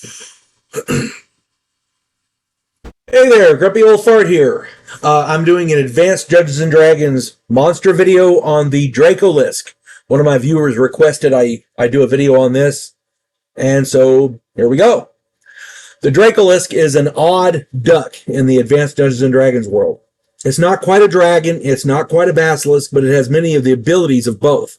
Hey there, Grumpy Old Fart here. I'm doing an advanced Dungeons & Dragons monster video on the Dracolisk. One of my viewers requested I do a video on this, and so here we go. The Dracolisk is an odd duck in the advanced Dungeons & Dragons world. It's not quite a dragon, it's not quite a basilisk, but it has many of the abilities of both.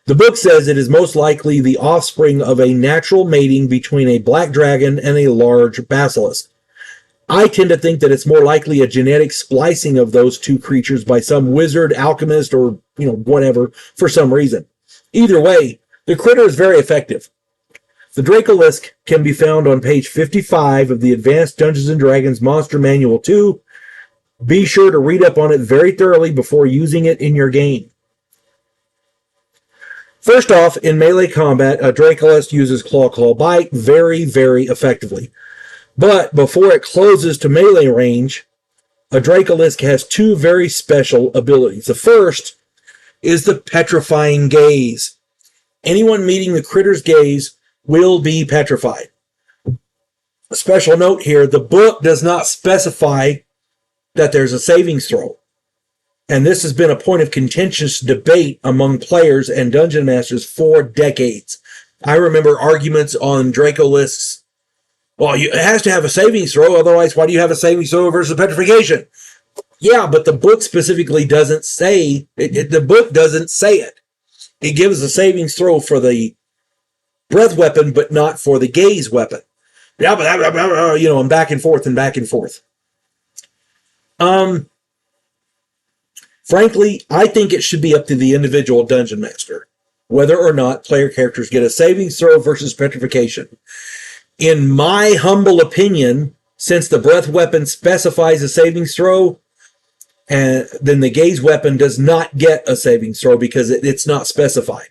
The book says it is most likely the offspring of a natural mating between a black dragon and a large basilisk. I tend to think that it's more likely a genetic splicing of those two creatures by some wizard, alchemist, or, whatever, for some reason. Either way, the critter is very effective. The Dracolisk can be found on page 55 of the Advanced Dungeons & Dragons Monster Manual 2. Be sure to read up on it very thoroughly before using it in your game. First off, in melee combat, a Dracolisk uses Claw Bite very, very effectively. But before it closes to melee range, a Dracolisk has two very special abilities. The first is the Petrifying Gaze. Anyone meeting the critter's gaze will be petrified. A special note here, the book does not specify that there's a savings throw. And this has been a point of contentious debate among players and dungeon masters for decades. I remember arguments on Dracolisks. Well, it has to have a savings throw, otherwise why do you have a savings throw versus petrification? Yeah, but the book specifically doesn't say, the book doesn't say it. It gives a savings throw for the breath weapon, but not for the gaze weapon. Yeah, but, and back and forth and back and forth. Frankly, I think it should be up to the individual dungeon master, whether or not player characters get a savings throw versus petrification. In my humble opinion, since the breath weapon specifies a savings throw, and then the gaze weapon does not get a savings throw because it's not specified.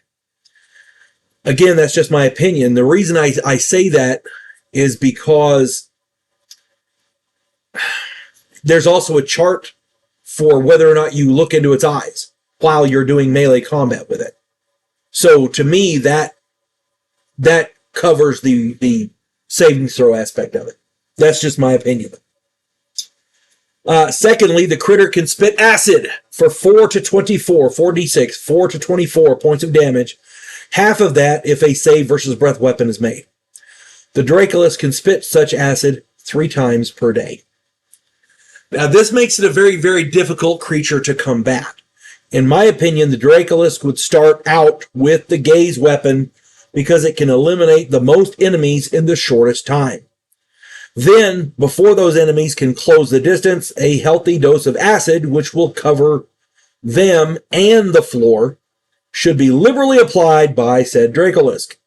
Again, that's just my opinion. The reason I say that is because there's also a chart for whether or not you look into its eyes while you're doing melee combat with it. So to me, that covers the savings throw aspect of it. That's just my opinion. Secondly, the critter can spit acid for 4 to 24, 4d6, 4 to 24 points of damage. Half of that if a save versus breath weapon is made. The Dracolisk can spit such acid 3 times per day. Now, this makes it a very, very difficult creature to combat. In my opinion, the Dracolisk would start out with the gaze weapon because it can eliminate the most enemies in the shortest time. Then, before those enemies can close the distance, a healthy dose of acid, which will cover them and the floor, should be liberally applied by said Dracolisk.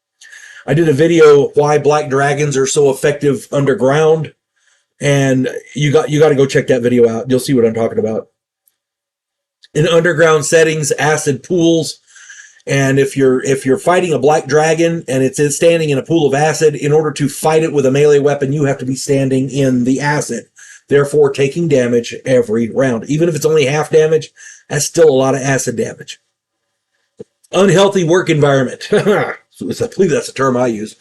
I did a video why black dragons are so effective underground, and you got to go check that video out. You'll see what I'm talking about. In underground settings, acid pools. And if you're fighting a black dragon and it's standing in a pool of acid, in order to fight it with a melee weapon, you have to be standing in the acid, therefore taking damage every round. Even if it's only half damage, that's still a lot of acid damage. Unhealthy work environment. I believe that's the term I use.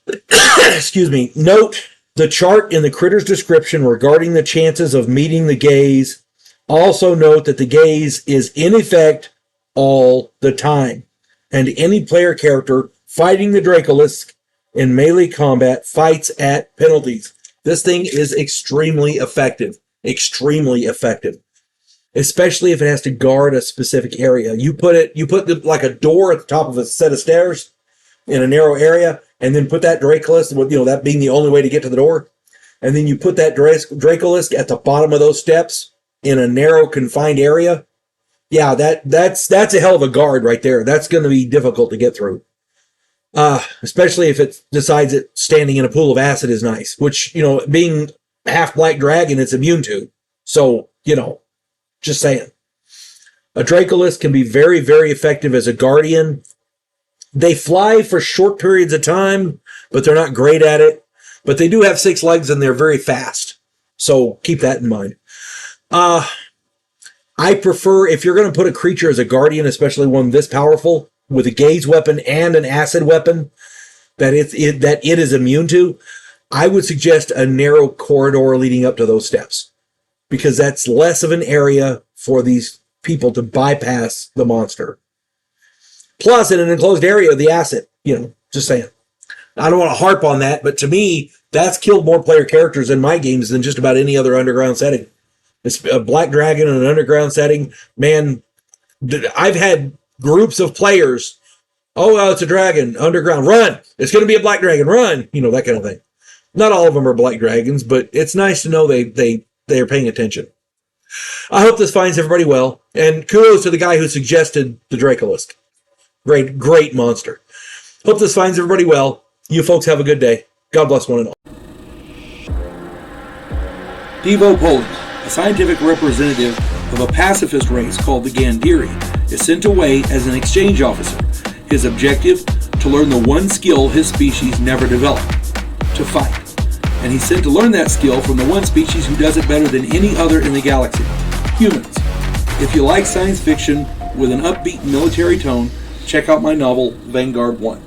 Excuse me. Note the chart in the critter's description regarding the chances of meeting the gaze. Also note that the gaze is in effect all the time, and any player character fighting the Dracolisk in melee combat fights at penalties. This thing is extremely effective, especially if it has to guard a specific area. You put like a door at the top of a set of stairs in a narrow area, and then put that Dracolisk, that being the only way to get to the door, and then you put that Dracolisk at the bottom of those steps in a narrow, confined area. Yeah, that's a hell of a guard right there. That's going to be difficult to get through. Especially if it decides that standing in a pool of acid is nice, which, being half black dragon, it's immune to. So, just saying. A Dracolisk can be very, very effective as a guardian. They fly for short periods of time, but they're not great at it. But they do have 6 legs and they're very fast. So keep that in mind. I prefer, if you're going to put a creature as a guardian, especially one this powerful, with a gaze weapon and an acid weapon, that it is immune to, I would suggest a narrow corridor leading up to those steps, because that's less of an area for these people to bypass the monster. Plus, in an enclosed area, the acid, just saying. I don't want to harp on that, but to me, that's killed more player characters in my games than just about any other underground setting. It's a black dragon in an underground setting. Man, I've had groups of players. Oh, well, it's a dragon, underground, run. It's going to be a black dragon, run. That kind of thing. Not all of them are black dragons, but it's nice to know they are paying attention. I hope this finds everybody well, and kudos to the guy who suggested the Dracolisk. Great monster. Hope this finds everybody well. You folks have a good day. God bless one and all. Devo Poland, a scientific representative of a pacifist race called the Gandhiri, is sent away as an exchange officer. His objective, to learn the one skill his species never developed, to fight. And he's sent to learn that skill from the one species who does it better than any other in the galaxy, humans. If you like science fiction with an upbeat military tone, check out my novel, Vanguard 1.